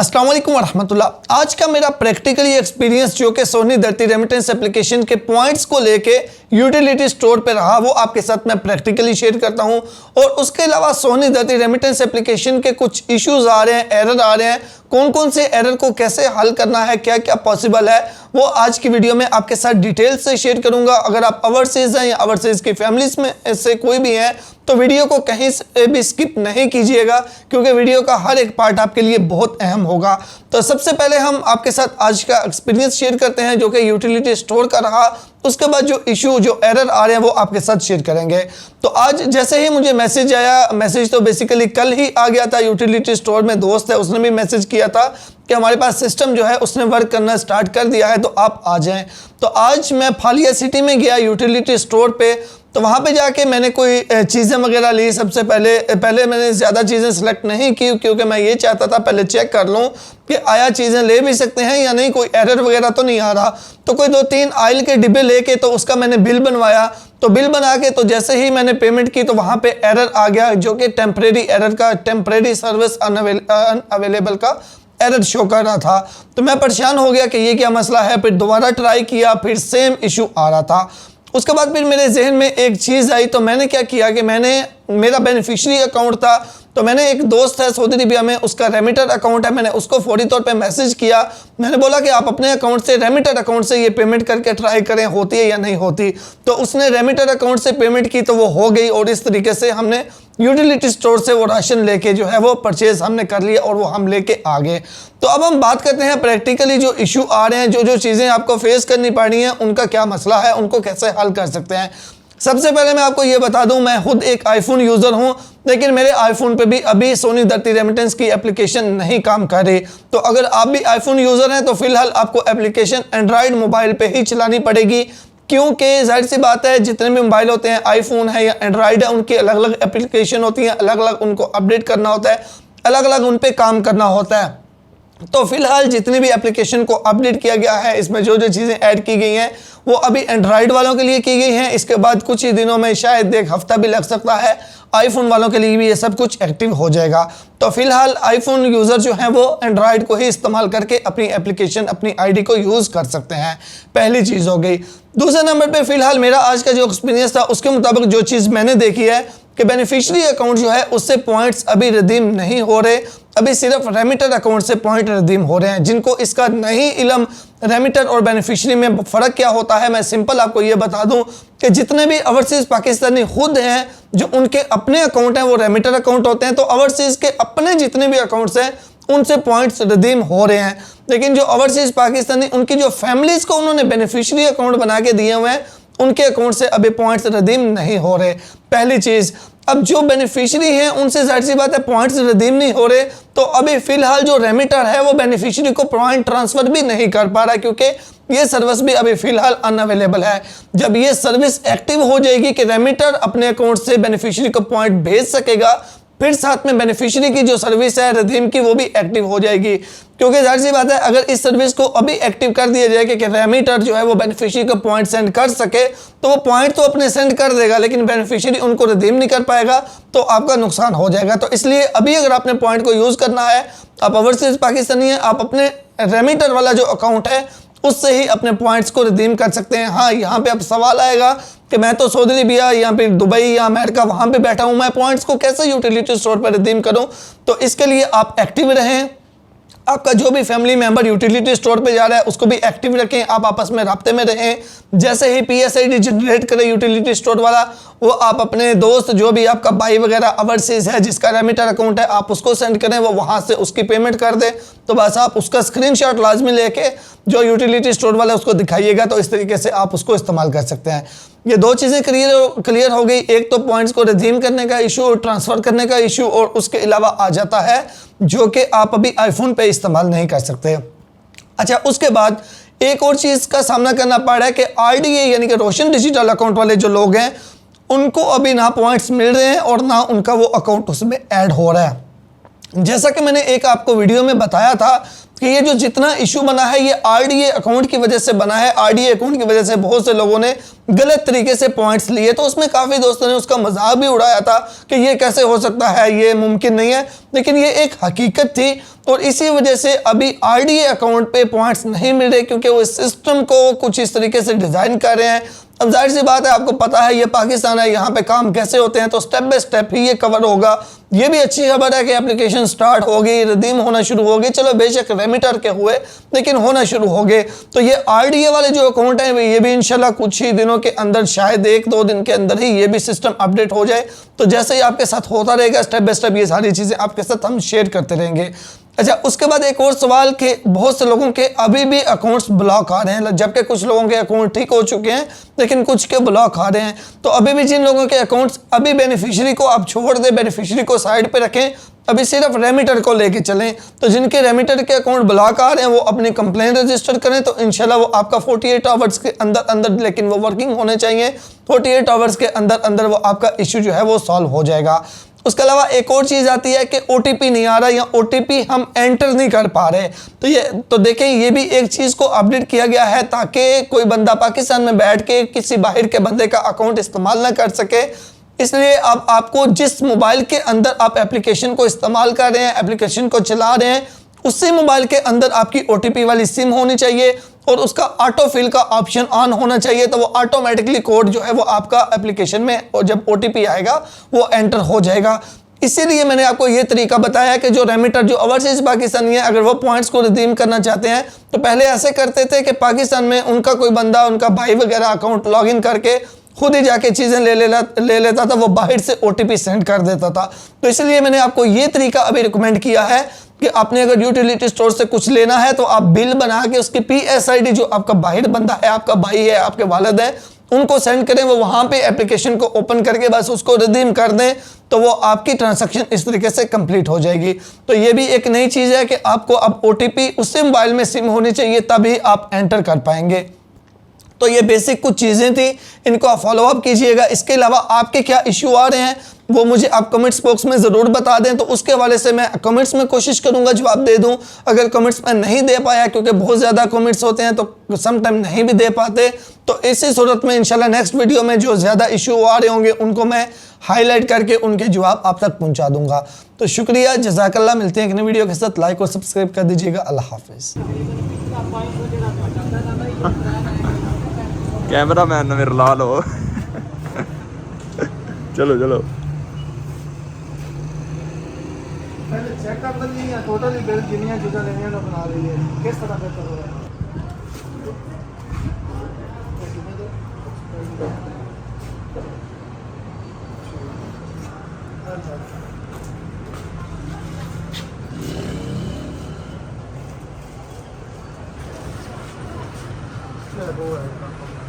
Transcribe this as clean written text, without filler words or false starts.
अस्सलाम वालेकुम वरहमतुल्लाह। आज का मेरा प्रैक्टिकली एक्सपीरियंस जो कि सोनी धरती रेमिटेंस एप्लीकेशन के पॉइंट्स को लेके यूटिलिटी स्टोर पे रहा, वो आपके साथ मैं प्रैक्टिकली शेयर करता हूं। और उसके अलावा सोनी धरती रेमिटेंस एप्लीकेशन के कुछ इश्यूज आ रहे हैं, एरर आ रहे हैं, कौन कौन से एरर को कैसे हल करना है, क्या क्या पॉसिबल है, वो आज की वीडियो में आपके साथ डिटेल से शेयर करूंगा। अगर आप ओवरसीज हैं या ओवरसीज की फैमिलीज में से कोई भी हैं तो वीडियो को कहीं से भी स्किप नहीं कीजिएगा, क्योंकि वीडियो का हर एक पार्ट आपके लिए बहुत अहम होगा। तो सबसे पहले हम आपके साथ आज का एक्सपीरियंस शेयर करते हैं जो कि यूटिलिटी स्टोर का रहा। उसके बाद जो इशू जो एरर आ रहे हैं वो आपके साथ शेयर करेंगे। तो आज जैसे ही मुझे मैसेज आया, मैसेज तो बेसिकली कल ही आ गया था, यूटिलिटी स्टोर में दोस्त है उसने भी मैसेज किया था कि हमारे पास सिस्टम जो है उसने वर्क करना स्टार्ट कर दिया है, तो आप आ जाएं। तो आज मैं फालिया सिटी में गया यूटिलिटी स्टोर पे, तो वहाँ पे जाके मैंने कोई चीज़ें वगैरह ली। सबसे पहले मैंने ज़्यादा चीज़ें सेलेक्ट नहीं की, क्योंकि मैं ये चाहता था पहले चेक कर लूँ कि आया चीज़ें ले भी सकते हैं या नहीं, कोई एरर वगैरह तो नहीं आ रहा। तो कोई 2-3 ऑयल के डिब्बे लेके तो उसका मैंने बिल बनवाया। तो बिल बना के तो जैसे ही मैंने पेमेंट की तो वहाँ पे एरर आ गया, जो कि टेम्परेरी एरर का, टेम्परेरी सर्विस अनअवेलेबल का एरर शो कर रहा था। तो मैं परेशान हो गया कि ये क्या मसला है। फिर दोबारा ट्राई किया, फिर सेम इशू आ रहा था। उसके बाद फिर मेरे जहन में एक चीज़ आई, तो मैंने क्या किया कि मेरा बेनिफिशियरी अकाउंट था, तो मैंने एक दोस्त है सऊदी अरबिया में, उसका रेमिटर अकाउंट है, मैंने उसको फौरी तौर पे मैसेज किया। मैंने बोला कि आप अपने अकाउंट से, रेमिटर अकाउंट से ये पेमेंट करके ट्राई करें होती है या नहीं होती। तो उसने रेमिटर अकाउंट से पेमेंट की तो वो हो गई, और इस तरीके से हमने यूटिलिटी स्टोर से वो राशन लेके जो है वो परचेज हमने कर लिया और वो हम लेके आ गए। तो अब हम बात करते हैं प्रैक्टिकली जो इशू आ रहे हैं, जो चीज़ें आपको फेस करनी पड़ रही हैं, उनका क्या मसला है, उनको कैसे हल कर सकते हैं। सबसे पहले मैं आपको ये बता दूं, मैं खुद एक आईफोन यूज़र हूं, लेकिन मेरे आईफोन पे भी अभी सोनी धरती रेमिटेंस की एप्लीकेशन नहीं काम कर रही। तो अगर आप भी आईफोन यूज़र हैं तो फिलहाल आपको एप्लीकेशन एंड्रॉयड मोबाइल पे ही चलानी पड़ेगी, क्योंकि जाहिर सी बात है जितने भी मोबाइल होते हैं, आईफोन है या एंड्रॉयड है, उनकी अलग अलग एप्लीकेशन होती हैं, अलग अलग उनको अपडेट करना होता है, अलग अलग उन पर काम करना होता है। तो फिलहाल जितनी भी एप्लीकेशन को अपडेट किया गया है, इसमें जो चीज़ें ऐड की गई हैं वो अभी एंड्रॉयड वालों के लिए की गई हैं। इसके बाद कुछ ही दिनों में, शायद एक हफ्ता भी लग सकता है, आईफोन वालों के लिए भी ये सब कुछ एक्टिव हो जाएगा। तो फिलहाल आईफोन यूज़र जो हैं वो एंड्रॉयड को ही इस्तेमाल करके अपनी एप्लीकेशन, अपनी आईडी को यूज़ कर सकते हैं। पहली चीज़ हो गई। दूसरे नंबर पे फिलहाल मेरा आज का जो एक्सपीरियंस था उसके मुताबिक जो चीज़ मैंने देखी है कि बेनिफिशियरी अकाउंट जो है उससे पॉइंट्स अभी रिडीम नहीं हो रहे, अभी सिर्फ रेमिटर अकाउंट से पॉइंट रिडीम हो रहे हैं। जिनको इसका नहीं इल्म रेमिटर और बेनिफिशियरी में फ़र्क क्या होता है, मैं सिंपल आपको ये बता दूं कि जितने भी ओवरसीज़ पाकिस्तानी खुद हैं, जो उनके अपने अकाउंट हैं वो रेमिटर अकाउंट होते हैं, तो ओवरसीज़ के अपने जितने भी अकाउंट्स हैं उनसे पॉइंट्स रिडीम हो रहे हैं। लेकिन जो ओवरसीज़ पाकिस्तानी, उनकी जो फैमिलीज़ को उन्होंने बेनिफिशियरी अकाउंट बना के दिए हुए हैं, उनके अकाउंट से अभी पॉइंट्स रिडीम नहीं हो रहे। पहली चीज़। अब जो बेनिफिशियरी हैं उनसे जाहिर सी बात है पॉइंट्स रिडीम नहीं हो रहे, तो अभी फिलहाल जो रेमिटर है वो बेनिफिशियरी को पॉइंट ट्रांसफ़र भी नहीं कर पा रहा, क्योंकि ये सर्विस भी अभी फिलहाल अनअवेलेबल है। जब ये सर्विस एक्टिव हो जाएगी कि रेमिटर अपने अकाउंट से बेनिफिशियरी को पॉइंट भेज सकेगा, फिर साथ में बेनिफिशियरी की जो सर्विस है रिडीम की वो भी एक्टिव हो जाएगी। क्योंकि जाहिर सी बात है अगर इस सर्विस को अभी एक्टिव कर दिया जाए कि रेमिटर जो है वो बेनिफिशियरी को पॉइंट सेंड कर सके, तो वो पॉइंट तो अपने सेंड कर देगा, लेकिन बेनिफिशियरी उनको रिडीम नहीं कर पाएगा, तो आपका नुकसान हो जाएगा। तो इसलिए अभी अगर आपने पॉइंट को यूज़ करना है, आप ओवरसीज पाकिस्तानी हैं, आप अपने रेमिटर वाला जो अकाउंट है उससे ही अपने पॉइंट्स को रिडीम कर सकते हैं। हाँ, यहाँ पे अब सवाल आएगा कि मैं तो सऊदी अरबिया या फिर दुबई या अमेरिका वहाँ पे बैठा हूँ, मैं पॉइंट्स को कैसे यूटिलिटी स्टोर पर रिडीम करूँ। तो इसके लिए आप एक्टिव रहें, आपका जो भी फैमिली मेंबर यूटिलिटी स्टोर पे जा रहा है उसको भी एक्टिव रखें, आप आपस में राब्ते में रहें। जैसे ही PSID जनरेट करे यूटिलिटी स्टोर वाला, वो आप अपने दोस्त, जो भी आपका भाई वगैरह ओवरसीज है जिसका रेमिटर अकाउंट है, आप उसको सेंड करें, वो वहाँ से उसकी पेमेंट कर दे। तो बस आप उसका स्क्रीनशॉट लाजमी लेके जो यूटिलिटी स्टोर वाला उसको दिखाइएगा, तो इस तरीके से आप उसको इस्तेमाल कर सकते हैं। ये दो चीज़ें क्लियर हो गई। एक तो पॉइंट्स को रिडीम करने का इशू, ट्रांसफ़र करने का इशू, और उसके अलावा आ जाता है जो कि आप अभी आईफोन पे इस्तेमाल नहीं कर सकते। अच्छा, उसके बाद एक और चीज़ का सामना करना पड़ रहा है कि RDA यानी कि रोशन डिजिटल अकाउंट वाले जो लोग हैं उनको अभी ना पॉइंट्स मिल रहे हैं और ना उनका वो अकाउंट उसमें ऐड हो रहा है। जैसा कि मैंने एक आपको वीडियो में बताया था कि ये जो जितना इशू बना है ये आरडीए अकाउंट की वजह से बना है। आरडीए अकाउंट की वजह से बहुत से लोगों ने गलत तरीके से पॉइंट्स लिए, तो उसमें काफ़ी दोस्तों ने उसका मजाक भी उड़ाया था कि ये कैसे हो सकता है, ये मुमकिन नहीं है, लेकिन ये एक हकीकत थी। और इसी वजह से अभी आरडीए अकाउंट पे पॉइंट्स नहीं मिल रहे, क्योंकि वो सिस्टम को कुछ इस तरीके से डिज़ाइन कर रहे हैं। अब जाहिर सी बात है, आपको पता है ये पाकिस्तान है, यहाँ पे काम कैसे होते हैं, तो स्टेप बाय स्टेप ही ये कवर होगा। ये भी अच्छी खबर है कि एप्लीकेशन स्टार्ट होगी, रिडीम होना शुरू होगी। चलो बेशक रेमिटर के हुए, लेकिन होना शुरू हो गए। तो ये आरडीए वाले जो अकाउंट हैं ये भी इंशाल्लाह कुछ ही दिनों के अंदर, शायद 1-2 दिन के अंदर ही ये भी सिस्टम अपडेट हो जाए। तो जैसे ही आपके साथ होता रहेगा स्टेप बाय स्टेप, ये सारी चीज़ें आपके साथ हम शेयर करते रहेंगे। अच्छा, उसके बाद एक और सवाल कि बहुत से लोगों के अभी भी अकाउंट्स ब्लॉक आ रहे हैं, जबकि कुछ लोगों के अकाउंट ठीक हो चुके हैं लेकिन कुछ के ब्लॉक आ रहे हैं। तो अभी भी जिन लोगों के अकाउंट्स, अभी बेनिफिशियरी को आप छोड़ दें, बेनिफिशियरी को साइड पे रखें, अभी सिर्फ रेमिटर को लेके चलें। तो जिनके रेमिटर के अकाउंट ब्लॉक आ रहे हैं वो अपनी कंप्लेंट रजिस्टर करें, तो इंशाल्लाह वो आपका 48 आवर्स के अंदर अंदर, लेकिन वो वर्किंग होने चाहिए, 48 आवर्स के अंदर अंदर वो आपका इशू जो है वो सॉल्व हो जाएगा। उसके अलावा एक और चीज़ आती है कि ओटीपी नहीं आ रहा या ओटीपी हम एंटर नहीं कर पा रहे। तो देखें, ये भी एक चीज़ को अपडेट किया गया है ताकि कोई बंदा पाकिस्तान में बैठ के किसी बाहर के बंदे का अकाउंट इस्तेमाल ना कर सके। इसलिए अब आपको जिस मोबाइल के अंदर आप एप्लीकेशन को इस्तेमाल कर रहे हैं, एप्लीकेशन को चला रहे हैं, उसी मोबाइल के अंदर आपकी ओटीपी वाली सिम होनी चाहिए और उसका ऑटो फिल का ऑप्शन ऑन होना चाहिए। तो वो ऑटोमेटिकली कोड जो है वो आपका एप्लीकेशन में, और जब ओटीपी आएगा वो एंटर हो जाएगा। इसीलिए मैंने आपको ये तरीका बताया कि जो रेमिटर, जो ओवरसीज पाकिस्तानी है, अगर वो पॉइंट्स को रिडीम करना चाहते हैं तो पहले ऐसे करते थे कि पाकिस्तान में उनका कोई बंदा, उनका भाई वगैरह अकाउंट लॉगिन करके खुद ही जाके चीज़ें ले लेता था, वो बाहर से ओटीपी सेंड कर देता था। तो इसलिए मैंने आपको ये तरीका अभी रिकमेंड किया है कि आपने अगर यूटिलिटी स्टोर से कुछ लेना है तो आप बिल बना के उसकी PSID, जो आपका बाहर बंदा है, आपका भाई है, आपके वालिद है, उनको सेंड करें। वो वहाँ पे एप्लीकेशन को ओपन करके बस उसको रिडीम कर दें, तो वो आपकी ट्रांजैक्शन इस तरीके से कंप्लीट हो जाएगी। तो ये भी एक नई चीज़ है कि आपको अब ओटीपी उसी मोबाइल में सिम होनी चाहिए, तभी आप एंटर कर पाएंगे। तो ये बेसिक कुछ चीज़ें थी, इनको आप फॉलो अप कीजिएगा। इसके अलावा आपके क्या इशू आ रहे हैं वो मुझे आप कमेंट्स बॉक्स में ज़रूर बता दें, तो उसके हवाले से मैं कमेंट्स में कोशिश करूंगा जवाब दे दूं। अगर कमेंट्स में नहीं दे पाया, क्योंकि बहुत ज़्यादा कमेंट्स होते हैं तो सम टाइम नहीं भी दे पाते, तो इसी सूरत में इंशाल्लाह नेक्स्ट वीडियो में जो ज़्यादा इशू आ रहे होंगे उनको मैं हाईलाइट करके उनके जवाब आप तक पहुँचा दूँगा। तो शुक्रिया, जज़ाकल्लाह। मिलते हैं एक नई वीडियो के साथ। लाइक और सब्सक्राइब कर दीजिएगा। अल्लाह हाफिज़। कैमरा मैन ने मेरा ला लो। चलो चलो, पहले चेक कर लीजिए टोटल बिल जितनी चीज़ें लेनी है तो बना लीजिए, किस तरह बेहतर हो रहा है। वो है